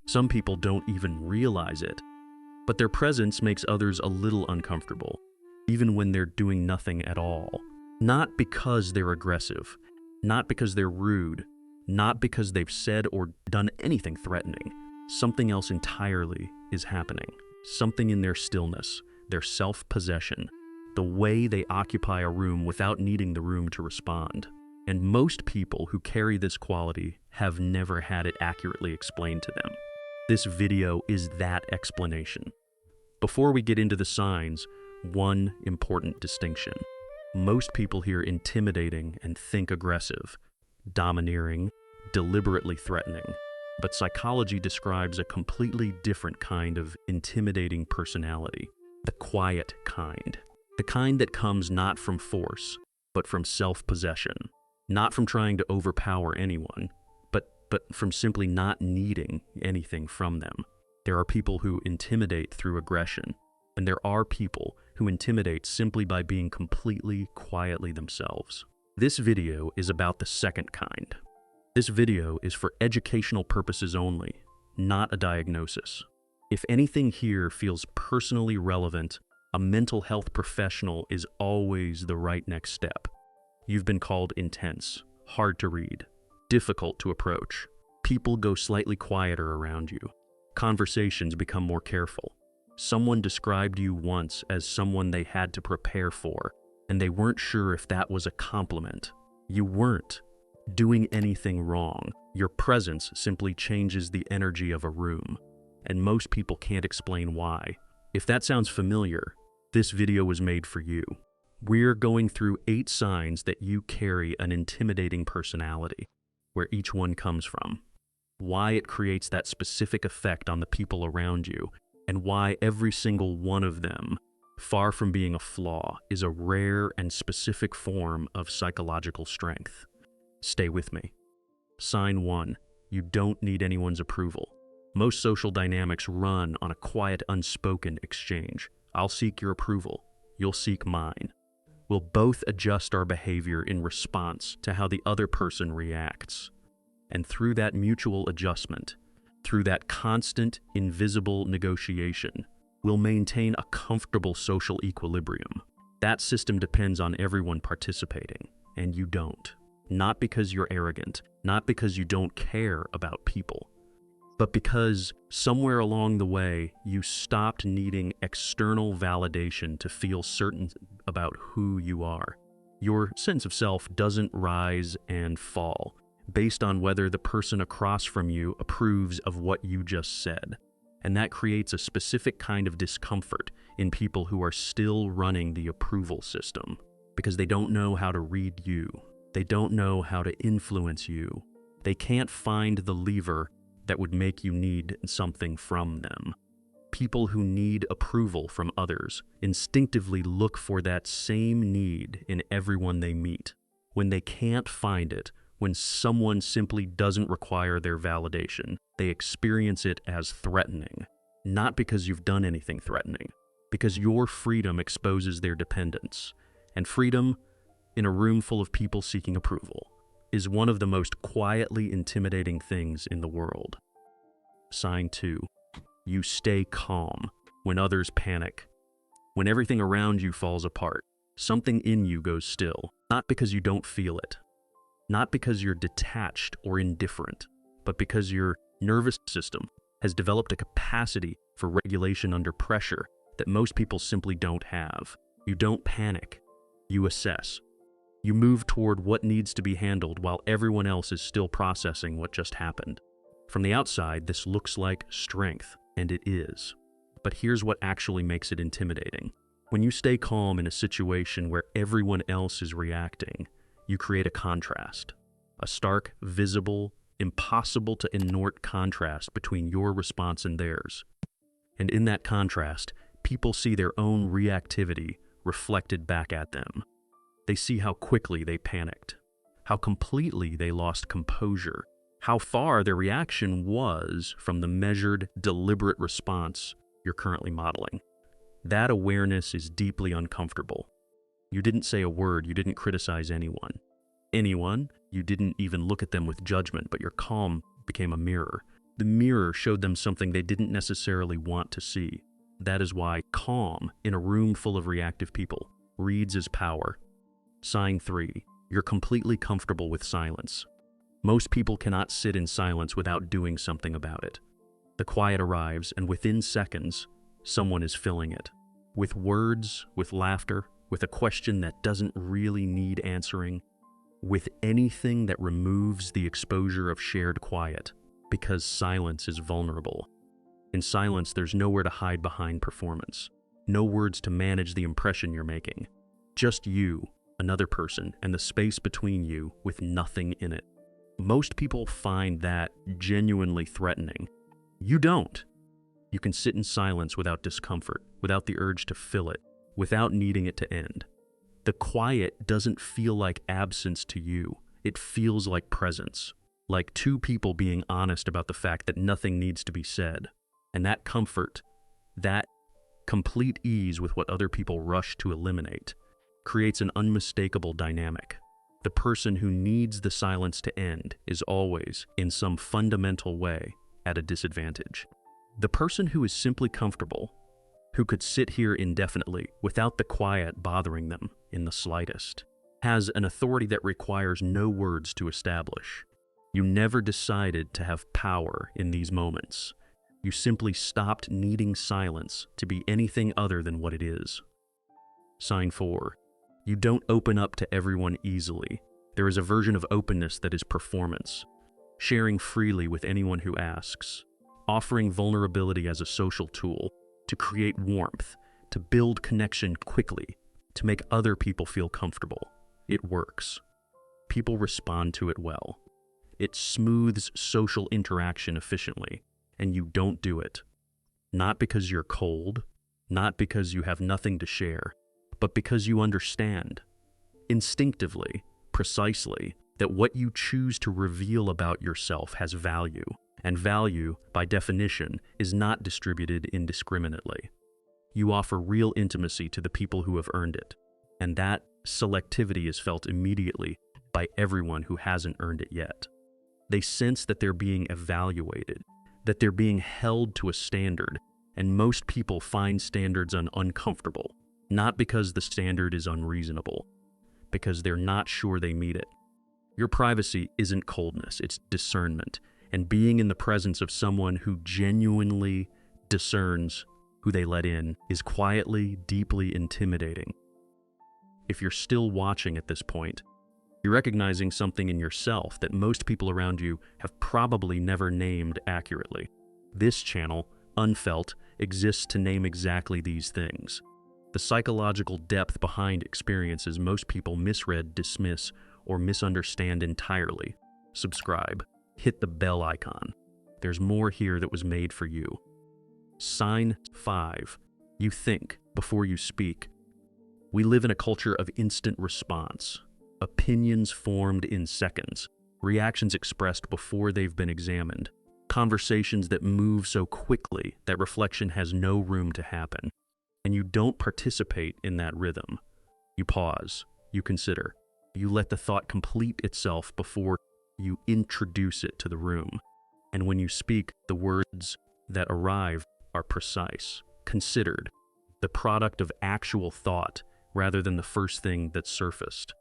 Some people don't even realize it, but their presence makes others a little uncomfortable, even when they're doing nothing at all. Not because they're aggressive, not because they're rude, not because they've said or done anything threatening. Something else entirely is happening. Something in their stillness, their self-possession, the way they occupy a room without needing the room to respond. And most people who carry this quality have never had it accurately explained to them. This video is that explanation. Before we get into the signs, one important distinction. Most people hear intimidating and think aggressive, domineering, deliberately threatening. But psychology describes a completely different kind of intimidating personality, the quiet kind. The kind that comes not from force, but from self-possession. Not from trying to overpower anyone, but from simply not needing anything from them. There are people who intimidate through aggression, and there are people who intimidate simply by being completely, quietly themselves. This video is about the second kind. This video is for educational purposes only, not a diagnosis. If anything here feels personally relevant, a mental health professional is always the right next step. You've been called intense, hard to read, difficult to approach. People go slightly quieter around you. Conversations become more careful. Someone described you once as someone they had to prepare for, and they weren't sure if that was a compliment. You weren't doing anything wrong. Your presence simply changes the energy of a room, and most people can't explain why. If that sounds familiar, this video was made for you. We're going through 8 signs that you carry an intimidating personality, where each one comes from, why it creates that specific effect on the people around you, and why every single one of them, far from being a flaw, is a rare and specific form of psychological strength. Stay with me. Sign 1. You don't need anyone's approval. Most social dynamics run on a quiet, unspoken exchange. I'll seek your approval. You'll seek mine. We'll both adjust our behavior in response to how the other person reacts. And through that mutual adjustment, through that constant, invisible negotiation, we'll maintain a comfortable social equilibrium. That system depends on everyone participating, and you don't. Not because you're arrogant, not because you don't care about people, but because somewhere along the way, you stopped needing external validation to feel certain about who you are. Your sense of self doesn't rise and fall based on whether the person across from you approves of what you just said. And that creates a specific kind of discomfort in people who are still running the approval system because they don't know how to read you. They don't know how to influence you. They can't find the lever that would make you need something from them. People who need approval from others instinctively look for that same need in everyone they meet. When they can't find it, when someone simply doesn't require their validation, they experience it as threatening. Not because you've done anything threatening, because your freedom exposes their dependence. And freedom, in a room full of people seeking approval, is one of the most quietly intimidating things in the world. Sign 2. You stay calm when others panic. When everything around you falls apart, something in you goes still, not because you don't feel it, not because you're detached or indifferent, but because your nervous system has developed a capacity for regulation under pressure that most people simply don't have. You don't panic. You assess. You move toward what needs to be handled while everyone else is still processing what just happened. From the outside, this looks like strength, and it is. But here's what actually makes it intimidating. When you stay calm in a situation where everyone else is reacting, you create a contrast. A stark, visible, impossible to ignore contrast between your response and theirs. And in that contrast, people see their own reactivity reflected back at them. They see how quickly they panicked, how completely they lost composure, how far their reaction was from the measured, deliberate response you're currently modeling. That awareness is deeply uncomfortable. You didn't say a word, you didn't criticize anyone. You didn't even look at them with judgment, but your calm became a mirror. The mirror showed them something they didn't necessarily want to see. That is why calm in a room full of reactive people reads as power. Sign 3. You're completely comfortable with silence. Most people cannot sit in silence without doing something about it. The quiet arrives, and within seconds, someone is filling it. With words, with laughter, with a question that doesn't really need answering, with anything that removes the exposure of shared quiet, because silence is vulnerable. In silence, there's nowhere to hide behind performance, no words to manage the impression you're making. Just you, another person, and the space between you with nothing in it. Most people find that genuinely threatening. You don't. You can sit in silence without discomfort, without the urge to fill it, without needing it to end. The quiet doesn't feel like absence to you. It feels like presence, like two people being honest about the fact that nothing needs to be said. And that comfort, that complete ease with what other people rush to eliminate, creates an unmistakable dynamic. The person who needs the silence to end is always, in some fundamental way, at a disadvantage. The person who is simply comfortable, who could sit here indefinitely without the quiet bothering them in the slightest, has an authority that requires no words to establish. You never decided to have power in these moments. You simply stopped needing silence to be anything other than what it is. Sign 4. You don't open up to everyone easily. There is a version of openness that is performance, sharing freely with anyone who asks, offering vulnerability as a social tool to create warmth, to build connection quickly, to make other people feel comfortable. It works. People respond to it well. It smooths social interaction efficiently, and you don't do it. Not because you're cold, not because you have nothing to share, but because you understand, instinctively, precisely, that what you choose to reveal about yourself has value, and value, by definition, is not distributed indiscriminately. You offer real intimacy to the people who have earned it, and that selectivity is felt immediately by everyone who hasn't earned it yet. They sense that they're being evaluated, that they're being held to a standard, and most people find standards uncomfortable, not because the standard is unreasonable, because they're not sure they meet it. Your privacy isn't coldness, it's discernment, and being in the presence of someone who genuinely discerns who they let in is quietly, deeply intimidating. If you're still watching at this point, you're recognizing something in yourself that most people around you have probably never named accurately. This channel, UNFELT, exists to name exactly these things. The psychological depth behind experiences most people misread, dismiss, or misunderstand entirely. Subscribe. Hit the bell icon. There's more here that was made for you. Sign 5. You think before you speak. We live in a culture of instant response. Opinions formed in seconds. Reactions expressed before they've been examined. Conversations that move so quickly that reflection has no room to happen. And you don't participate in that rhythm. You pause. You consider. You let the thought complete itself before you introduce it to the room. And when you speak, the words that arrive are precise, considered, the product of actual thought rather than the first thing that surfaced.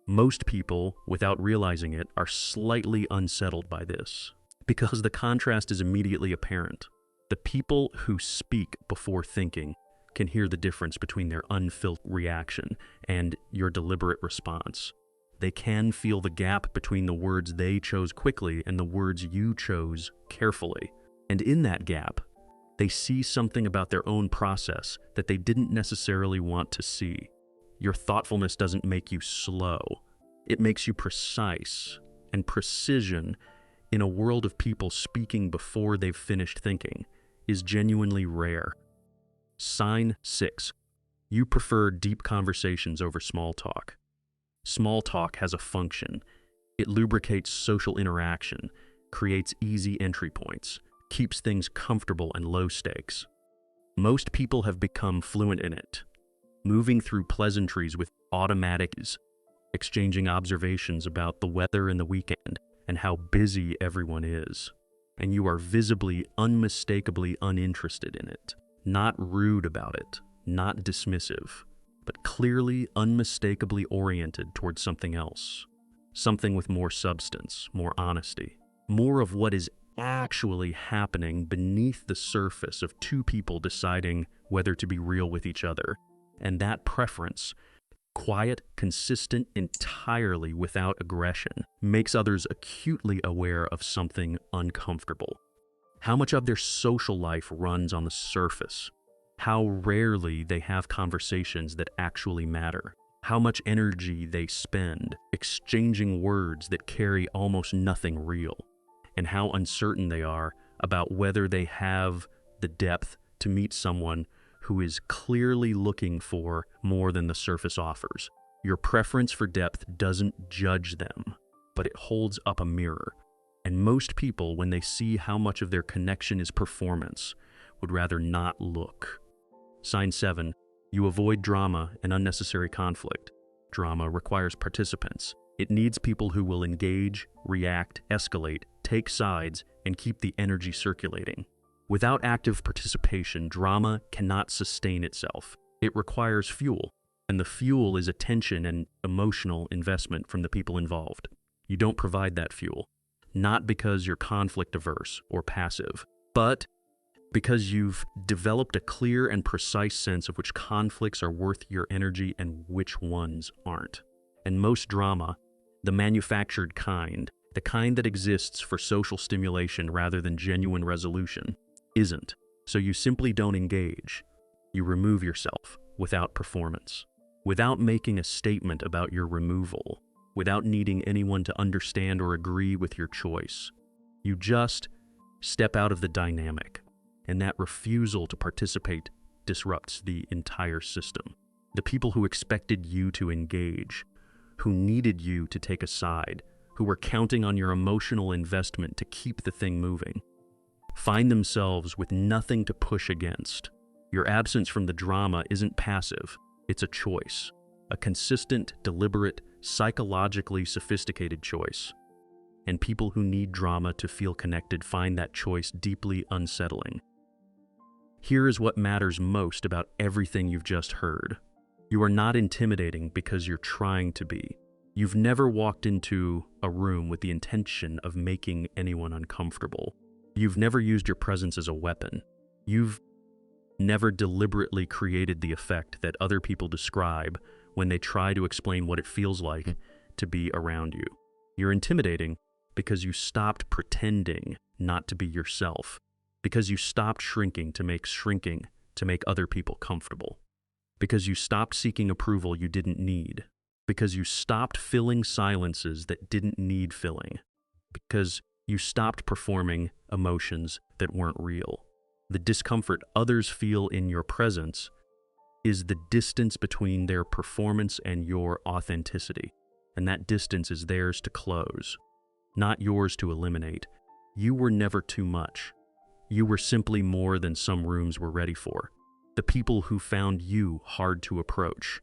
Most people, without realizing it, are slightly unsettled by this, because the contrast is immediately apparent. The people who speak before thinking can hear the difference between their unfiltered reaction and your deliberate response. They can feel the gap between the words they chose quickly and the words you chose carefully. And in that gap, they see something about their own process that they didn't necessarily want to see. Your thoughtfulness doesn't make you slow. It makes you precise, and precision in a world of people speaking before they've finished thinking is genuinely rare. Sign 6. You prefer deep conversations over small talk. Small talk has a function. It lubricates social interaction, creates easy entry points, keeps things comfortable and low stakes. Most people have become fluent in it, moving through pleasantries with automatic ease, exchanging observations about the weather and the weekend and how busy everyone is. and you are visibly, unmistakably uninterested in it. Not rude about it, not dismissive, but clearly, unmistakably oriented towards something else. Something with more substance, more honesty, more of what is actually happening beneath the surface of two people deciding whether to be real with each other. And that preference, quiet, consistent, entirely without aggression, makes others acutely aware of something uncomfortable. How much of their social life runs on the surface? How rarely they have conversations that actually matter? How much energy they spend exchanging words that carry almost nothing real? And how uncertain they are about whether they have the depth to meet someone who is clearly looking for more than the surface offers. Your preference for depth doesn't judge them, but it holds up a mirror. And most people, when they see how much of their connection is performance, would rather not look. Sign 7. You avoid drama and unnecessary conflict. Drama requires participants. It needs people who will engage, react, escalate, take sides, and keep the energy circulating. Without active participation, drama cannot sustain itself. It requires fuel, and the fuel is attention and emotional investment from the people involved. You don't provide that fuel, not because you're conflict averse or passive, but because you've developed a clear and precise sense of which conflicts are worth your energy and which ones aren't. And most drama, the manufactured kind, the kind that exists for social stimulation rather than genuine resolution, isn't. So you simply don't engage. You remove yourself without performance, without making a statement about your removal, without needing anyone to understand or agree with your choice. You just step out of the dynamic, and that refusal to participate disrupts the entire system. The people who expected you to engage, who needed you to take a side, who were counting on your emotional investment to keep the thing moving, find themselves with nothing to push against. Your absence from the drama isn't passive, it's a choice, a consistent, deliberate, psychologically sophisticated choice. And people who need drama to feel connected find that choice deeply unsettling. Here is what matters most about everything you've just heard. You are not intimidating because you're trying to be. You've never walked into a room with the intention of making anyone uncomfortable. You've never used your presence as a weapon. You've never deliberately created the effect that other people describe when they try to explain what it feels like to be around you. You're intimidating because you stopped pretending not to be yourself, because you stopped shrinking to make other people comfortable, because you stopped seeking approval you didn't need, because you stopped filling silences that didn't need filling, because you stopped performing emotions that weren't real. The discomfort others feel in your presence is the distance between their performance and your authenticity, and that distance is theirs to close, not yours to eliminate. You were never too much. You were simply more than some rooms were ready for. The people who found you hard to approach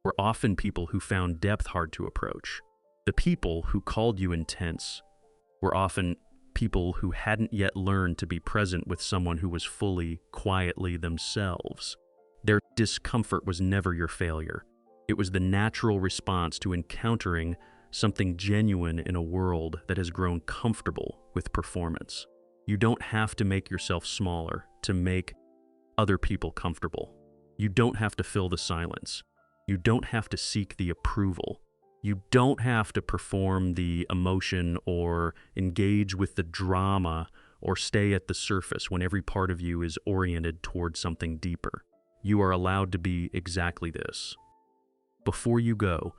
were often people who found depth hard to approach. The people who called you intense were often people who hadn't yet learned to be present with someone who was fully, quietly themselves. Their discomfort was never your failure. It was the natural response to encountering something genuine in a world that has grown comfortable with performance. You don't have to make yourself smaller to make other people comfortable. You don't have to fill the silence. You don't have to seek the approval. You don't have to perform the emotion or engage with the drama or stay at the surface when every part of you is oriented towards something deeper. You are allowed to be exactly this. Before you go,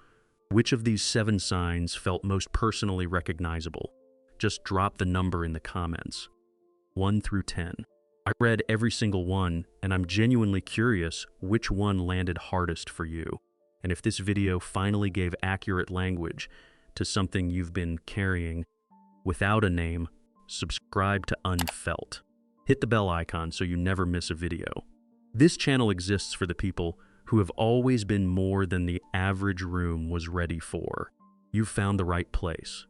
which of these 7 signs felt most personally recognizable? Just drop the number in the comments. 1 through 10. I read every single one, and I'm genuinely curious which one landed hardest for you. And if this video finally gave accurate language to something you've been carrying without a name, subscribe to UNFELT. Hit the bell icon so you never miss a video. This channel exists for the people who have always been more than the average room was ready for. You've found the right place.